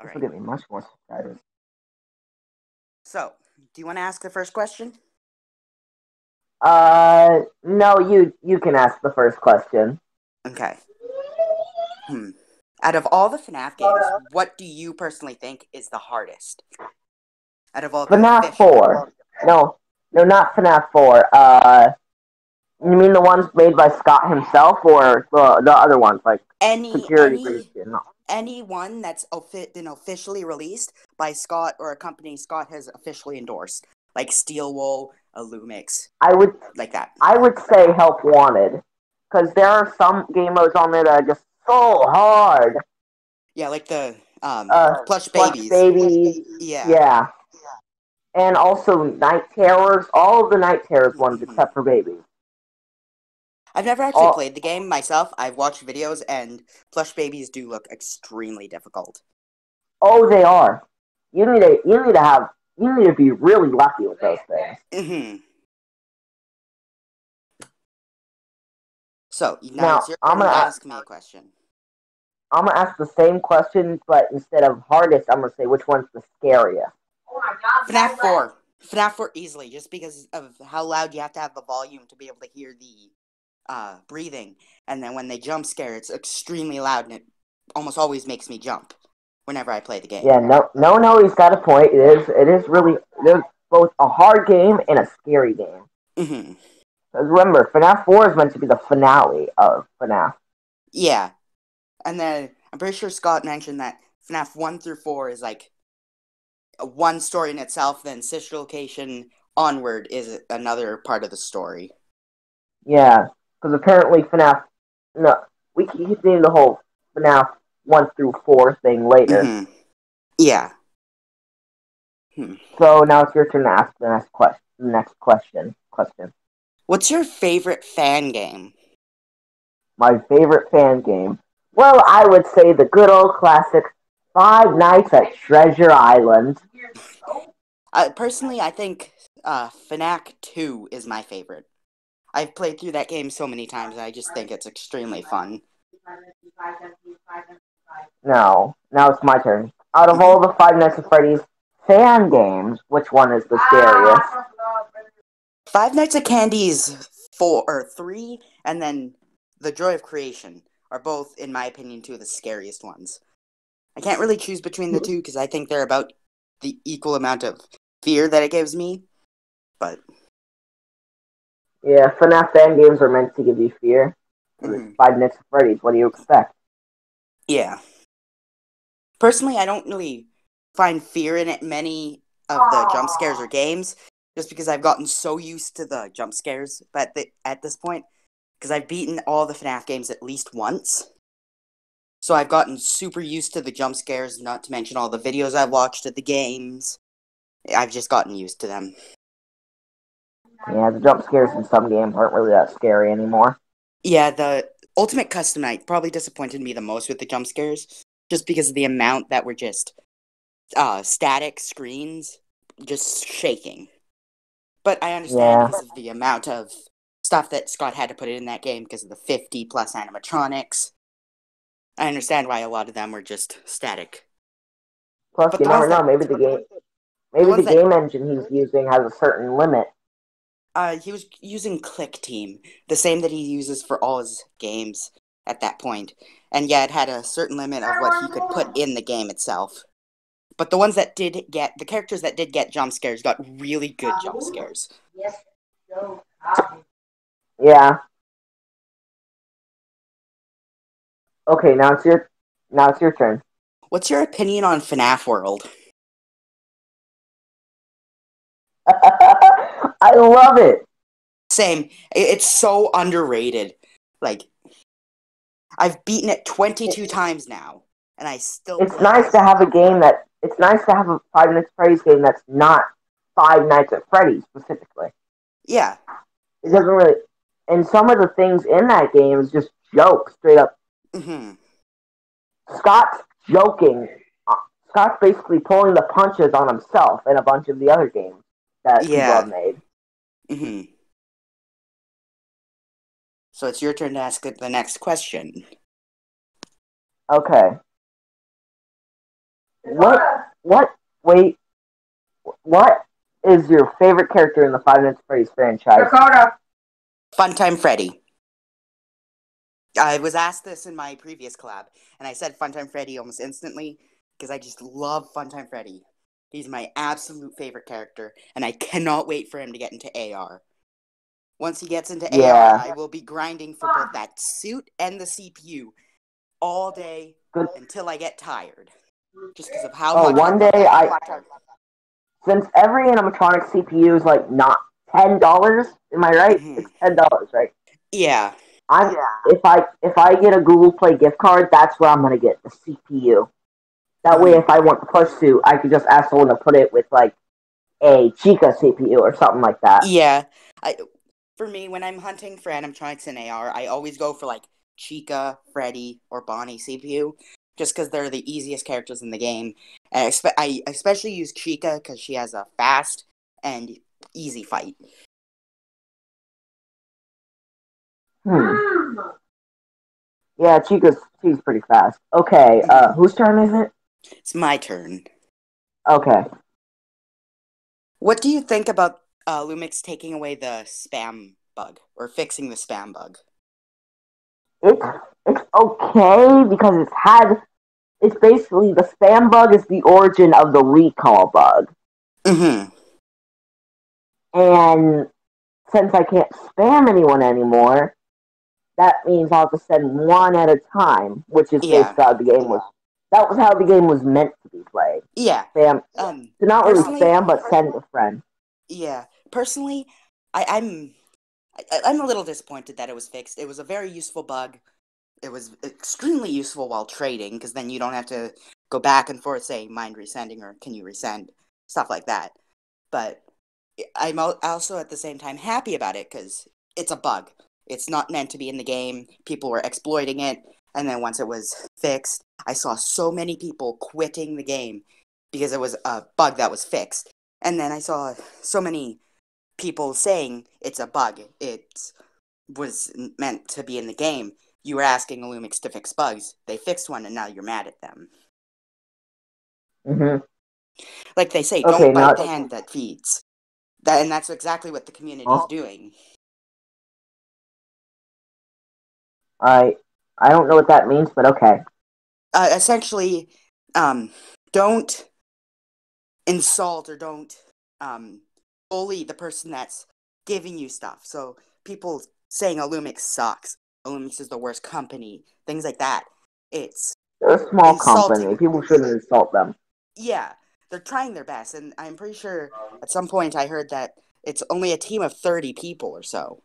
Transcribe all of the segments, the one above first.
All This right. will get me much more subscribers. So, do you want to ask the first question? No, you can ask the first question. Okay. Out of all the FNAF games, what do you personally think is the hardest? Out of all the FNAF official... 4. No, not FNAF 4. You mean the ones made by Scott himself, or the other ones, like Security Breach? Any one that's been officially released by Scott or a company Scott has officially endorsed, like Steel Wool, Illumix, like that. I would say Help Wanted, because there are some game modes on there that are just so hard. Yeah, like the Plush Babies. Yeah. And also Night Terrors, all of the Night Terrors ones except for Babies. I've never actually played the game myself. I've watched videos, and Plush Babies do look extremely difficult. Oh, they are. You need to be really lucky with those things. So now it's your turn to ask me a question. I'm gonna ask the same question, but instead of hardest, I'm gonna say which one's the scariest. Oh my God! FNAF 4. FNAF 4 easily, just because of how loud you have to have the volume to be able to hear the breathing, and then when they jump scare, it's extremely loud, and it almost always makes me jump whenever I play the game. Yeah, no, he's got a point. It is really both a hard game and a scary game. Because remember, FNAF 4 is meant to be the finale of FNAF. Yeah, and then I'm pretty sure Scott mentioned that FNAF 1 through 4 is like one story in itself, then Sister Location onward is another part of the story. Yeah, because apparently FNAF... No, we can continue the whole FNAF 1 through 4 thing later. Yeah. So now it's your turn to ask the next question. What's your favorite fan game? My favorite fan game? Well, I would say the good old classic Five Nights at Treasure Island. Personally, I think Fnaf 2 is my favorite. I've played through that game so many times, and I just think it's extremely fun. No, now it's my turn. Out of all the Five Nights at Freddy's fan games, which one is the scariest? Five Nights at Candy's 3, and then The Joy of Creation are both, in my opinion, two of the scariest ones. I can't really choose between the two because I think they're about the equal amount of fear that it gives me. But yeah, FNAF fan games are meant to give you fear. Five Nights at Freddy's, what do you expect? Yeah. Personally, I don't really find fear in it many of the jump scares or games, just because I've gotten so used to the jump scares at this point, because I've beaten all the FNAF games at least once. So I've gotten super used to the jump scares, not to mention all the videos I've watched of the games. I've just gotten used to them. Yeah, the jump scares in some games aren't really that scary anymore. Yeah, the Ultimate Custom Night probably disappointed me the most with the jump scares, just because of the amount that were just static screens, just shaking. But I understand because of the amount of stuff that Scott had to put in that game because of the 50 plus animatronics. I understand why a lot of them were just static. Plus, you never know. Maybe the game engine he's using has a certain limit. He was using Click Team, the same that he uses for all his games at that point. And yeah, it had a certain limit of what he could put in the game itself. But the characters that did get jump scares got really good jump scares. Yeah. Okay, now it's your turn. What's your opinion on FNAF World? I love it. Same. It's so underrated. Like, I've beaten it 22 times now, and I still. It's nice to have a game that. It's nice to have a Five Nights at Freddy's game that's not Five Nights at Freddy's specifically. Yeah. It doesn't really. And some of the things in that game is just jokes, straight up. Scott's joking. Scott's basically pulling the punches on himself in a bunch of the other games that people have made. So it's your turn to ask the next question. Okay. What? Wait. What is your favorite character in the Five Nights at Freddy's franchise? Dakota. Funtime Freddy. I was asked this in my previous collab, and I said Funtime Freddy almost instantly because I just love Funtime Freddy. He's my absolute favorite character, and I cannot wait for him to get into AR. Once he gets into AR, I will be grinding for both that suit and the CPU all day until I get tired. Just because of how much I love that character. Since every animatronic CPU is like not $10, am I right? Mm-hmm. It's $10, right? Yeah. If I get a Google Play gift card, that's where I'm gonna get the CPU. That way, if I want the plush suit, I could just ask someone to put it with like a Chica CPU or something like that. Yeah, for me, when I'm hunting for animatronics in AR, I always go for like Chica, Freddy, or Bonnie CPU, just because they're the easiest characters in the game. And I especially use Chica because she has a fast and easy fight. Yeah, she's pretty fast. Okay, whose turn is it? It's my turn. Okay. What do you think about Lumix taking away the spam bug, or fixing the spam bug? It's okay, because it's basically, the spam bug is the origin of the recall bug. Mm-hmm. And since I can't spam anyone anymore, that means I'll have to send one at a time, which is basically how the game was. That was how the game was meant to be played. Yeah. Spam. So not really spam, but send a friend. Yeah. Personally, I'm a little disappointed that it was fixed. It was a very useful bug. It was extremely useful while trading, because then you don't have to go back and forth saying mind resending or can you resend, stuff like that. But I'm also at the same time happy about it because it's a bug. It's not meant to be in the game. People were exploiting it, and then once it was fixed, I saw so many people quitting the game because it was a bug that was fixed. And then I saw so many people saying it's a bug. It was meant to be in the game. You were asking Illumix to fix bugs. They fixed one, and now you're mad at them. Mm-hmm. Like they say, don't bite the hand that feeds. And that's exactly what the community is doing. I don't know what that means, but okay. Essentially, don't insult or don't bully the person that's giving you stuff. So people saying Illumix sucks, Illumix is the worst company, things like that. They're a small company. People shouldn't insult them. Yeah, they're trying their best, and I'm pretty sure at some point I heard that it's only a team of 30 people or so.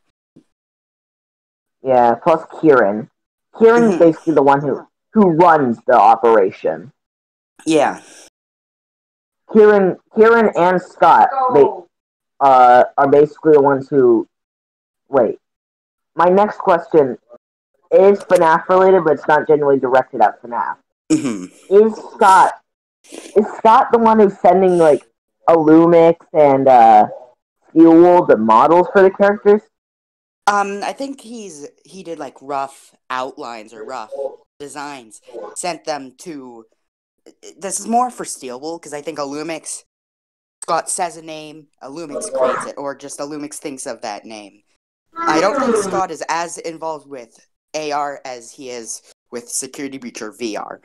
Yeah, plus Kieran. Kieran's basically the one who runs the operation. Yeah. Kieran and Scott, they are basically the ones who... Wait. My next question is FNAF related, but it's not genuinely directed at FNAF. Mm-hmm. Is Scott the one who's sending, like, Illumix and Steelwool, the models for the characters? I think he did like rough outlines or rough designs, sent them to. This is more for Steelwool because I think Illumix, Scott says a name, Illumix creates it, or just Illumix thinks of that name. I don't think Scott is as involved with AR as he is with Security Breach or VR,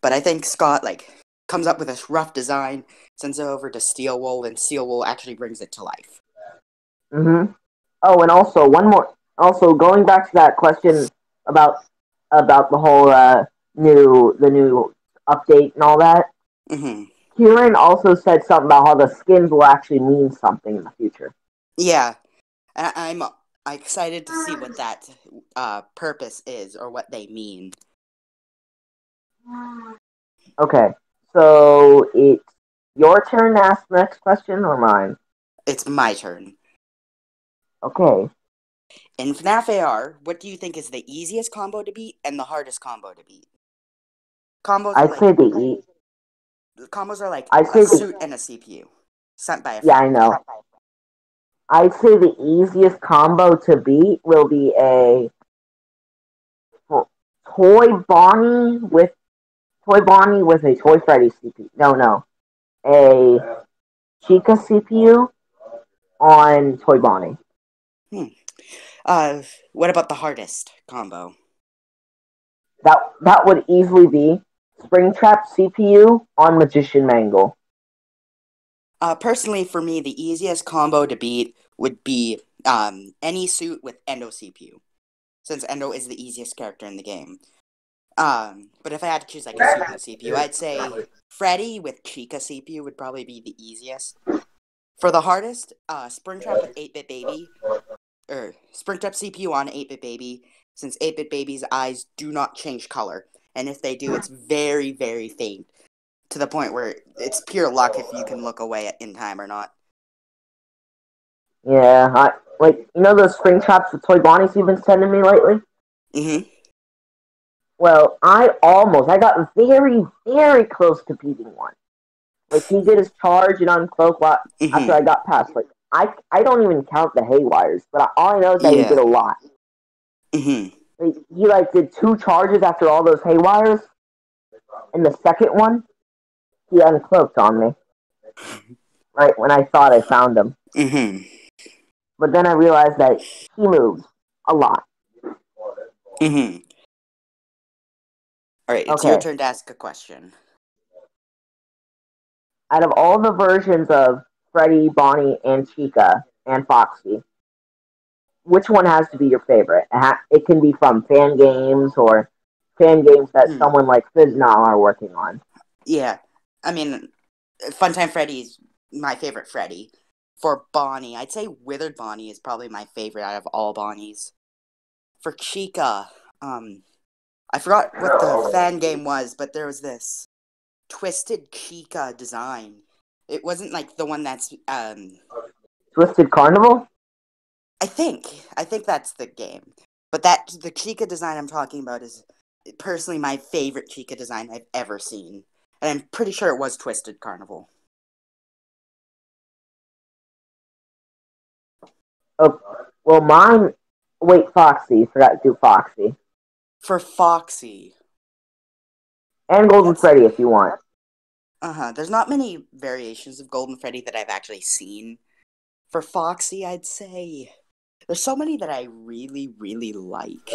but I think Scott like comes up with this rough design, sends it over to Steelwool, and Steelwool actually brings it to life. Mm-hmm. Oh, and also one more. Also, going back to that question about the whole new update and all that. Mm-hmm. Kieran also said something about how the skins will actually mean something in the future. Yeah, I'm excited to see what that purpose is or what they mean. Okay, so it's your turn to ask the next question, or mine? It's my turn. Okay. In FNAF AR, what do you think is the easiest combo to beat and the hardest combo to beat? Combos are like a suit and a CPU sent by a friend. Yeah, I know. I'd say the easiest combo to beat will be a toy Bonnie with Toy Bonnie with a Toy Freddy CPU. No. A Chica CPU on Toy Bonnie. What about the hardest combo? That would easily be Springtrap CPU on Magician Mangle. Personally, for me, the easiest combo to beat would be any suit with Endo CPU, since Endo is the easiest character in the game. But if I had to choose like a suit and a CPU, I'd say Freddy with Chica CPU would probably be the easiest. For the hardest, Springtrap with 8-Bit Baby, or Springtrap CPU on 8-Bit Baby, since 8-Bit Baby's eyes do not change color, and if they do, it's very, very faint, to the point where it's pure luck if you can look away in time or not. Yeah, those Springtraps with Toy Bonnies you've been sending me lately? Mm-hmm. Well, I got very, very close to beating one. Like, he did his charge and uncloak after I got past, I don't even count the haywires, but all I know is that he did a lot. Mm-hmm. He did 2 charges after all those haywires, and the second one, he uncloaked on me. Right when I thought I found him. Mm-hmm. But then I realized that he moves a lot. Mm-hmm. Alright, it's your turn to ask a question. Out of all the versions of Freddy, Bonnie, and Chica, and Foxy, which one has to be your favorite? It can be from fan games or fan games that someone like Fnaf are working on. Yeah, I mean, Funtime Freddy's my favorite Freddy. For Bonnie, I'd say Withered Bonnie is probably my favorite out of all Bonnies. For Chica, I forgot what the fan game was, but there was this Twisted Chica design. It wasn't like the one that's Twisted Carnival? I think that's the game. But the Chica design I'm talking about is personally my favorite Chica design I've ever seen. And I'm pretty sure it was Twisted Carnival. Oh, well, mine... Wait, Foxy. Forgot to do Foxy. For Foxy. And Golden Freddy if you want. There's not many variations of Golden Freddy that I've actually seen. For Foxy, I'd say there's so many that I really, really like.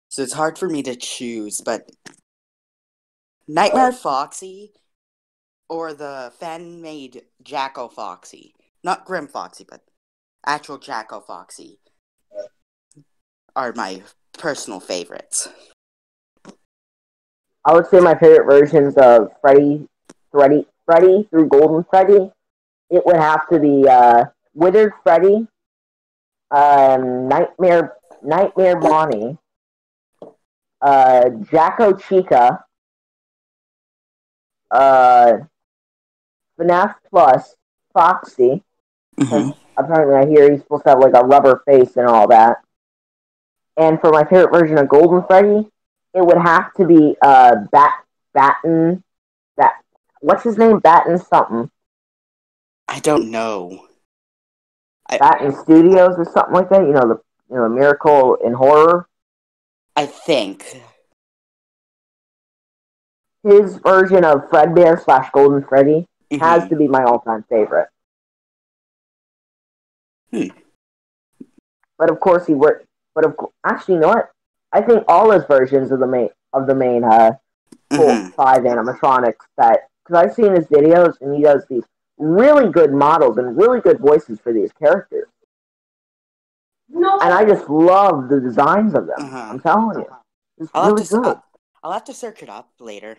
So it's hard for me to choose, but Nightmare Foxy or the fan-made Jacko Foxy. Not Grim Foxy, but actual Jacko Foxy are my personal favorites. I would say my favorite versions of Freddy through Golden Freddy, it would have to be Withered Freddy, Nightmare Bonnie, Jacko Chica, Fnaf Plus, Foxy. Apparently I hear he's supposed to have a rubber face and all that. And for my favorite version of Golden Freddy, it would have to be Batten. What's his name? Batten something. I don't know. Batten Studios or something like that. The Miracle in Horror. I think His version of Fredbear / Golden Freddy has to be my all-time favorite. But of course actually, you know what? I think all his versions of the main 5 animatronics because I've seen his videos and he does these really good models and really good voices for these characters. No. And I just love the designs of them. I'm telling you, it's really good. I'll have to search it up later.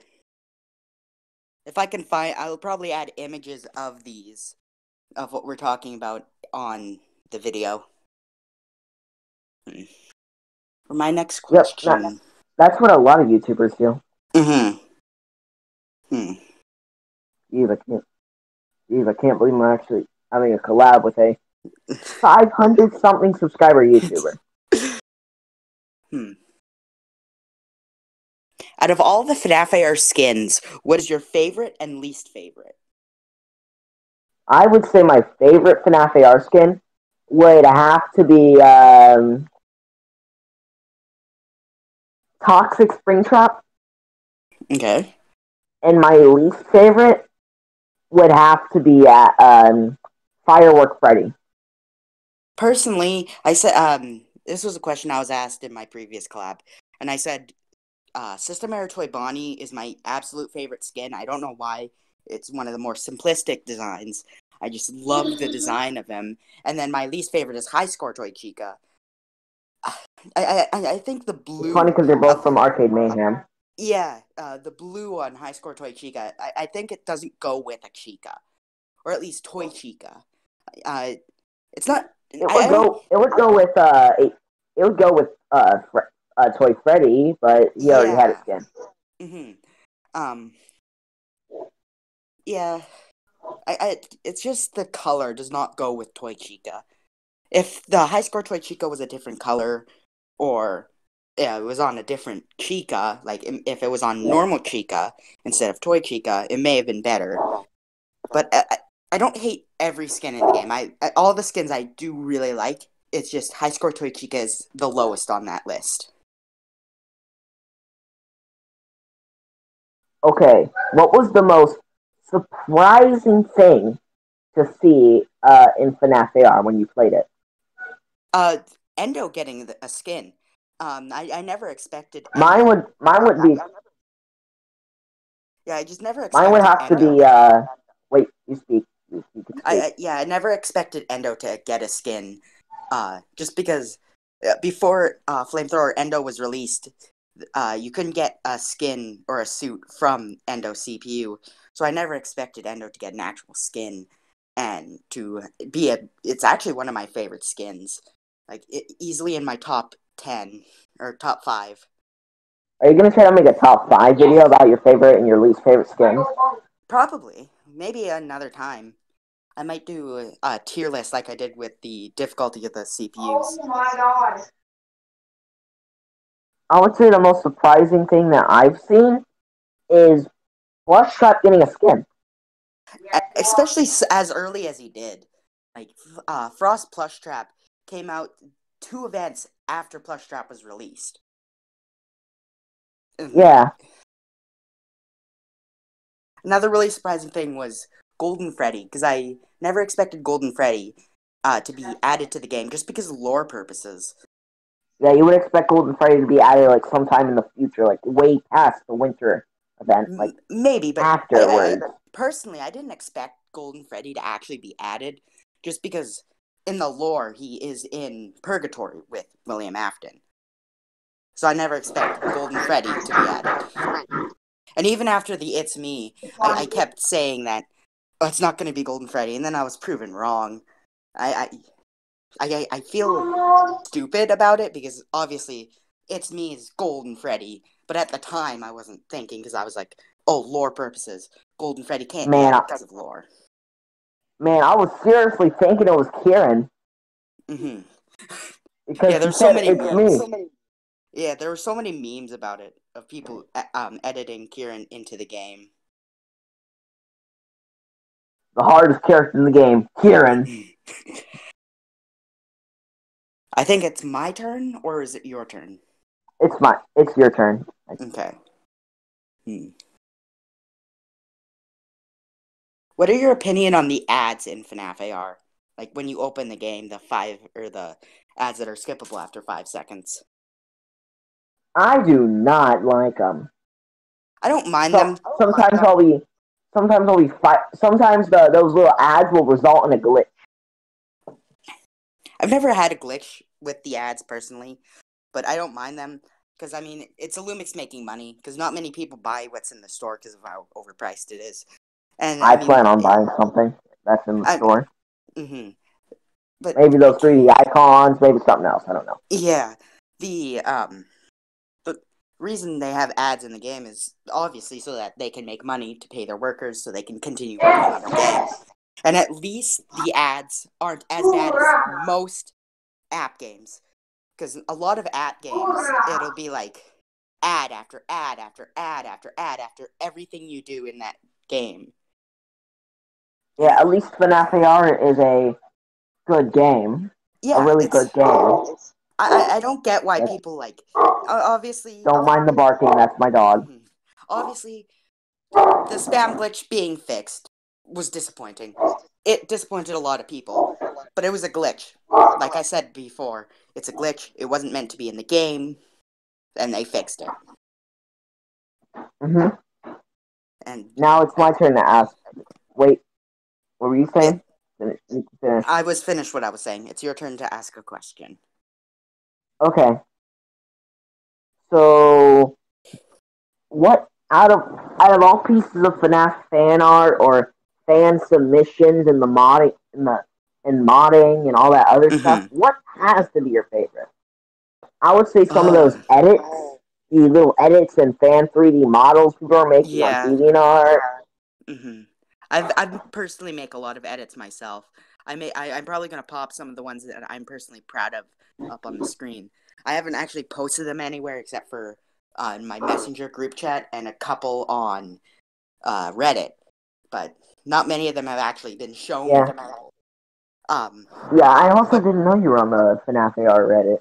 If I can find, I'll probably add images of what we're talking about on the video. For my next question. Yep, that's what a lot of YouTubers do. I can't believe I'm actually having a collab with a 500-something subscriber YouTuber. Out of all the Fnaf AR skins, what is your favorite and least favorite? I would say my favorite Fnaf AR skin would have to be Toxic Springtrap. Okay. And my least favorite would have to be Firework Freddy. Personally, I said this was a question I was asked in my previous collab, and I said System Error Toy Bonnie is my absolute favorite skin. I don't know why. It's one of the more simplistic designs. I just love the design of him. And then my least favorite is High Score Toy Chica. I think the blue. It's funny because they're both from Arcade Mayhem. Yeah, the blue on High Score Toy Chica. I think it doesn't go with a Chica, or at least Toy Chica. It's not. It would go with Toy Freddy, but he already had his skin. Yeah. It's just the color does not go with Toy Chica. If the High Score Toy Chica was a different color, or it was on a different Chica, like if it was on normal Chica instead of Toy Chica, it may have been better. But I don't hate every skin in the game. All the skins I do really like. It's just High Score Toy Chica is the lowest on that list. Okay, what was the most surprising thing to see in Fnaf AR when you played it? Endo getting a skin. I never expected Endo. Mine would be. Yeah, I just never expected. Mine would have Endo. to be. Wait, you speak. I never expected Endo to get a skin. Just because before Flamethrower Endo was released, you couldn't get a skin or a suit from Endo CPU. So I never expected Endo to get an actual skin, and to be it's actually one of my favorite skins. Like, easily in my top 10 or top 5. Are you gonna try to make a top 5 video about your favorite and your least favorite skins? Probably. Maybe another time. I might do a tier list like I did with the difficulty of the CPUs. Oh my god. I would say the most surprising thing that I've seen is Plushtrap getting a skin. Especially as early as he did. Like, Frost Plushtrap came out 2 events after Plushtrap was released. Yeah. Another really surprising thing was Golden Freddy, because I never expected Golden Freddy to be added to the game, just because of lore purposes. Yeah, you would expect Golden Freddy to be added like sometime in the future, like way past the winter event, like maybe, but afterwards. Personally, I didn't expect Golden Freddy to actually be added, just because in the lore he is in Purgatory with William Afton. So I never expected Golden Freddy to be added. And even after the It's Me, I kept saying that it's not going to be Golden Freddy, and then I was proven wrong. I feel stupid about it, because obviously It's Me is Golden Freddy, but at the time I wasn't thinking, because I was like, oh, lore purposes, Golden Freddy can't be added because of lore. Man, I was seriously thinking it was Kieran. Because yeah, there's so many memes. Yeah, there were so many memes about it, of people editing Kieran into the game. The hardest character in the game, Kieran. I think it's my turn, or is it your turn? It's your turn. Okay. What are your opinion on the ads in Fnaf AR? Like, when you open the game, the ads that are skippable after 5 seconds. I do not like them. I don't mind them. Sometimes those little ads will result in a glitch. I've never had a glitch with the ads personally, but I don't mind them, because I mean, it's Illumix making money, because not many people buy what's in the store because of how overpriced it is. And I plan on buying something that's in the store. But maybe those 3D icons, maybe something else. I don't know. Yeah, the reason they have ads in the game is obviously so that they can make money to pay their workers, so they can continue working on their game. And at least the ads aren't as bad as most app games, because a lot of app games, it'll be like ad after ad after ad after ad after everything you do in that game. Yeah, at least Fnaf AR is a good game. Yeah, a really good game. I don't get why people, like, obviously... Don't mind the barking, that's my dog. Obviously, the spam glitch being fixed was disappointing. It disappointed a lot of people, but it was a glitch. Like I said before, it's a glitch. It wasn't meant to be in the game, and they fixed it. Mm-hmm. And now it's my turn to ask. Wait, what were you saying? Finish. I was finished what I was saying. It's your turn to ask a question. Okay. So, what out of all pieces of FNAF fan art or fan submissions and the modding and modding and all that other stuff, what has to be your favorite? I would say some of those edits, the little edits and fan 3D models people are making on DeviantArt. I personally make a lot of edits myself. I'm probably gonna pop some of the ones that I'm personally proud of up on the screen. I haven't actually posted them anywhere except for in my Messenger group chat and a couple on Reddit, but not many of them have actually been shown to people. Yeah, I also didn't know you were on the FNAF AR Reddit.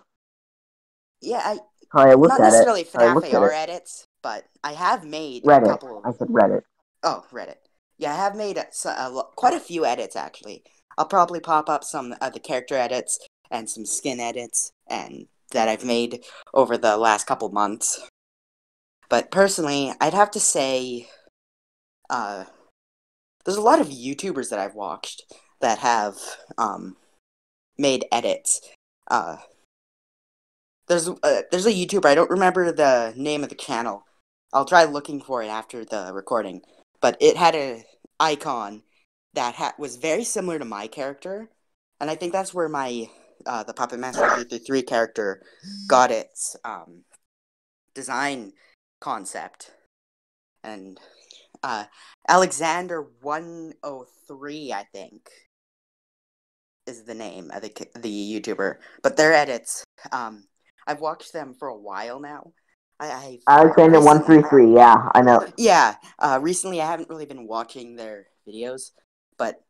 Yeah, not necessarily FNAF AR edits, but I have made Reddit. a couple. I said Reddit. Oh, Reddit. Yeah, I have made quite a few edits, actually. I'll probably pop up some of the character edits and some skin edits and that I've made over the last couple months. But personally, I'd have to say there's a lot of YouTubers that I've watched that have made edits. There's a YouTuber, I don't remember the name of the channel. I'll try looking for it after the recording. But it had an icon that was very similar to my character. And I think that's where my the Puppet Master 333 character got its design concept. And Alexander 103, I think, is the name of the YouTuber. But their edits, I've watched them for a while now. Alexander 133, yeah, I know. Yeah, recently I haven't really been watching their videos, but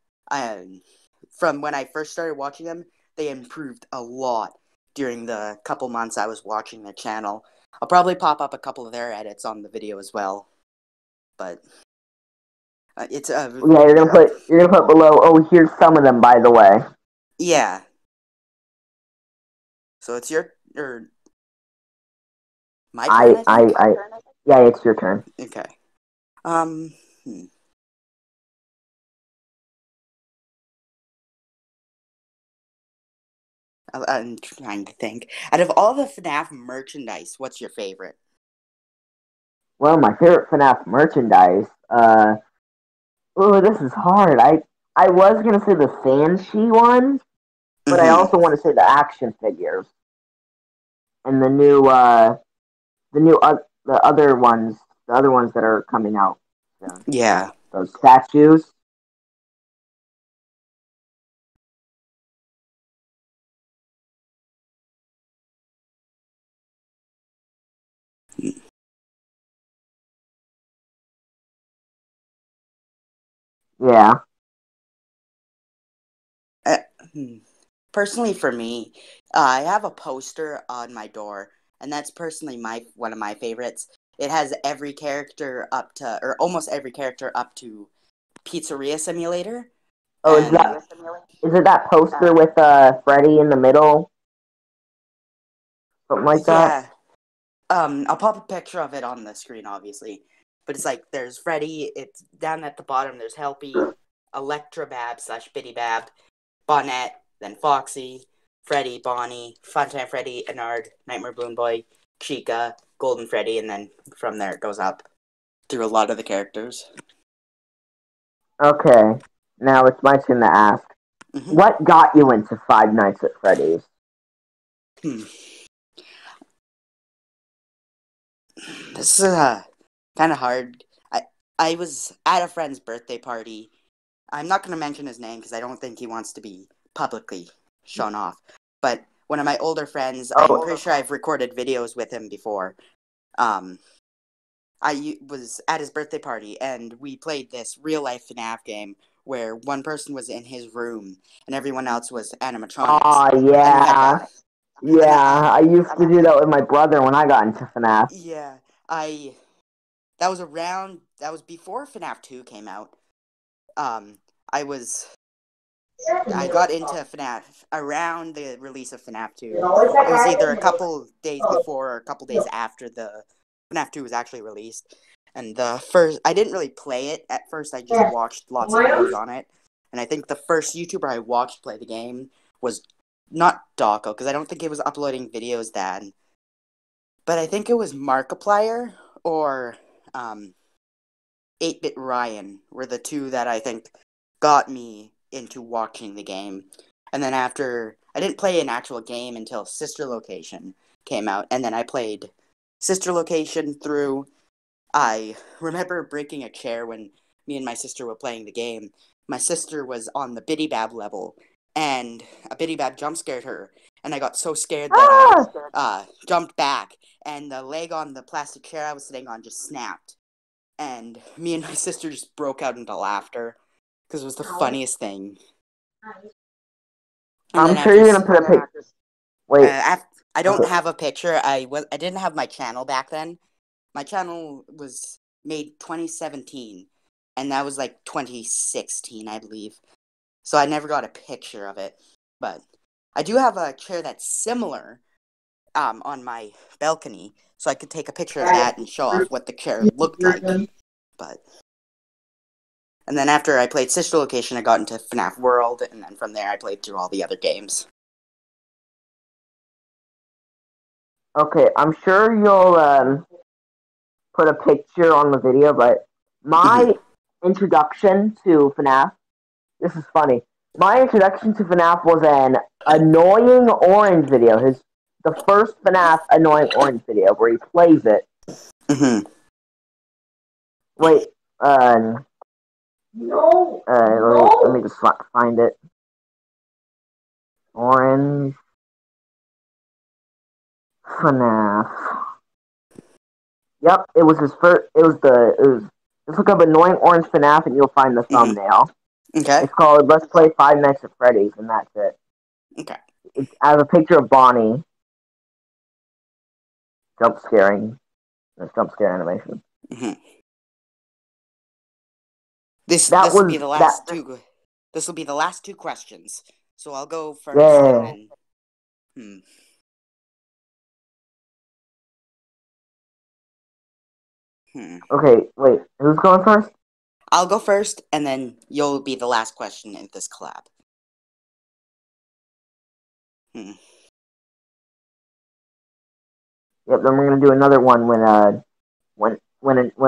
from when I first started watching them, they improved a lot during the couple months I was watching their channel. I'll probably pop up a couple of their edits on the video as well, but it's yeah, you're gonna put below. Oh, here's some of them, by the way. Yeah. So it's my turn, I think? Yeah, it's your turn. Okay. I'm trying to think. Out of all the FNAF merchandise, what's your favorite? Well, my favorite FNAF merchandise, this is hard. I was gonna say the Fanshi ones, but I also want to say the action figures. And the other ones that are coming out soon. Yeah. Those statues. Yeah. Personally, for me, I have a poster on my door, and that's personally one of my favorites. It has every character or almost every character up to Pizzeria Simulator. Oh, is it that poster with Freddy in the middle? Something like that? I'll pop a picture of it on the screen, obviously. But it's like, there's Freddy, it's down at the bottom, there's Helpy, Electrobab / Bitty Bab, Bonnet, then Foxy, Freddy, Bonnie, Funtime Freddy, Anard, Nightmare Balloon Boy, Chica, Golden Freddy, and then from there it goes up through a lot of the characters. Okay, now it's my turn to ask. What got you into Five Nights at Freddy's? This is kind of hard. I was at a friend's birthday party. I'm not going to mention his name because I don't think he wants to be publicly shown off. But one of my older friends, I'm pretty sure I've recorded videos with him before. I was at his birthday party, and we played this real-life FNAF game where one person was in his room, and everyone else was animatronics. Oh, yeah. I used to do that with my brother when I got into FNAF. Yeah, that was around that was before FNAF 2 came out. I got into FNAF around the release of FNAF 2. It was either a couple days before or a couple days after the FNAF 2 was actually released. And I didn't really play it at first. I just watched lots of videos on it. And I think the first YouTuber I watched play the game was not Dawko, because I don't think it was uploading videos then. But I think it was Markiplier or 8-Bit Ryan were the two that I think got me into watching the game. And then after, I didn't play an actual game until Sister Location came out. And then I played Sister Location through. I remember breaking a chair when me and my sister were playing the game. My sister was on the Biddy Bab level, and a Biddy Bab jump scared her. And I got so scared that I jumped back, and the leg on the plastic chair I was sitting on just snapped. And me and my sister just broke out into laughter, because it was the funniest thing. I'm sure you're going to put a picture. Wait. I don't have a picture. I didn't have my channel back then. My channel was made 2017, and that was like 2016, I believe. So I never got a picture of it. But I do have a chair that's similar on my balcony, so I could take a picture of that and show off what the chair looked like. And then after I played Sister Location, I got into FNAF World, and then from there I played through all the other games. Okay, I'm sure you'll put a picture on the video, but my introduction to FNAF, this is funny. My introduction to FNAF was an annoying orange video. The first FNAF annoying orange video where he plays it. Wait, no. Let me just find it. Orange FNAF. Yep, it was his first. Just look up annoying orange FNAF and you'll find the thumbnail. Okay. It's called Let's Play Five Nights at Freddy's, and that's it. Okay. I have a picture of Bonnie jump scaring. There's jump scare animation. This will be the last two. This will be the last two questions. So I'll go first, and then. Okay, wait. Who's going first? I'll go first, and then you'll be the last question in this collab. Yep. Then we're gonna do another one when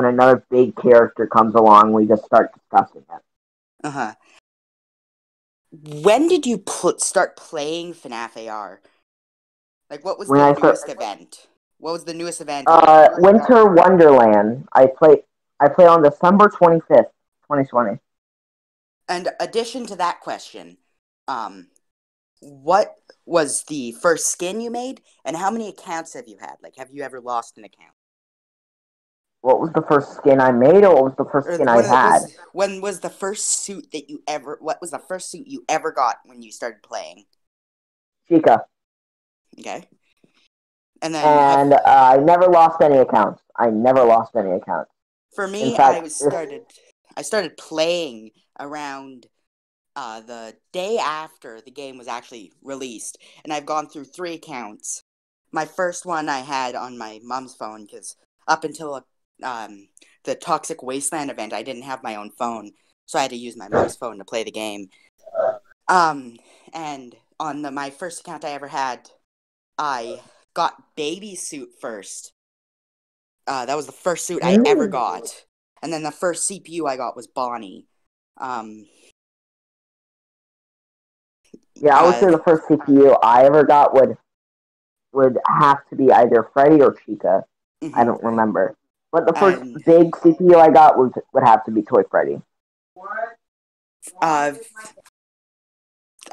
another big character comes along. We just start discussing it. When did you start playing FNAF AR? Like, what was the newest event? What was the newest event? Winter Wonderland. I played on December 25th, 2020. And addition to that question, what was the first skin you made, and how many accounts have you had? Like, have you ever lost an account? What was the first skin I made, or what was the first skin I had? When was the first suit that you ever... What was the first suit you ever got when you started playing? Chica. Okay. And then... I never lost any accounts. For me, I started playing around the day after the game was actually released, and I've gone through 3 accounts. My first one I had on my mom's phone, because up until the Toxic Wasteland event, I didn't have my own phone, so I had to use my mom's phone to play the game. And on my first account I ever had, I got Baby Suit first. That was the first suit I ever got. And then the first CPU I got was Bonnie. Yeah, I would say the first CPU I ever got would have to be either Freddy or Chica. I don't remember. But the first big CPU I got would have to be Toy Freddy.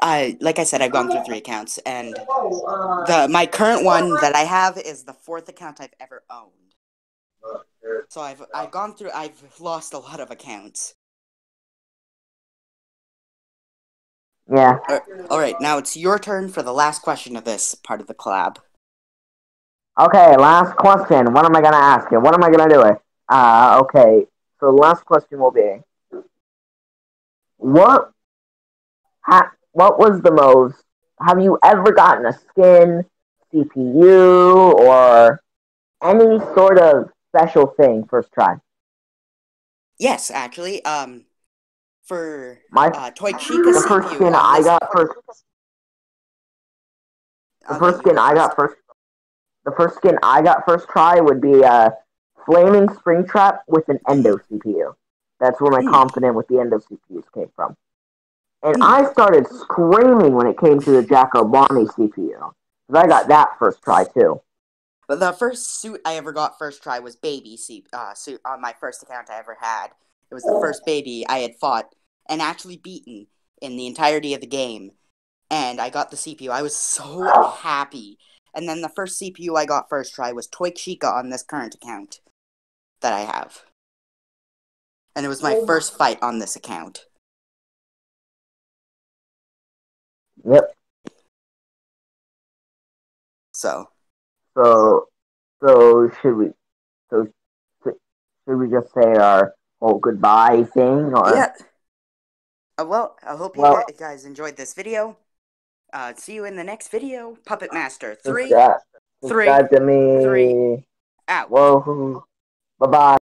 Like I said, I've gone through 3 accounts, and my current one that I have is the 4th account I've ever owned. So I've lost a lot of accounts. Yeah. Alright, now it's your turn for the last question of this part of the collab. Okay, last question. What am I gonna ask you? What am I gonna do? Okay, So the last question will be, what what was the most? Have you ever gotten a skin, CPU, or any sort of special thing first try? Yes, actually. For My Toy Chica the first CPU skin on I this. got first. The I'll let first you go skin I first. got first. The first skin I got first try would be a flaming spring trap with an Mm, endo CPU. That's where my mm, confidence with the endo CPUs came from. And mm. I started screaming when it came to the Jacko Bonnie CPU. Because I got that first try too. But the first suit I ever got first try was baby suit on my first account I ever had. It was the first baby I had fought and actually beaten in the entirety of the game. And I got the CPU. I was so happy. And then the first CPU I got first try was Toy Chica on this current account that I have. And it was my first fight on this account. Yep. So, So so so should we just say our whole goodbye thing or yeah. Well, I hope you well guys enjoyed this video. See you in the next video. Puppet Master. Three, subscribe three, to three, me. out. Whoa. Bye bye.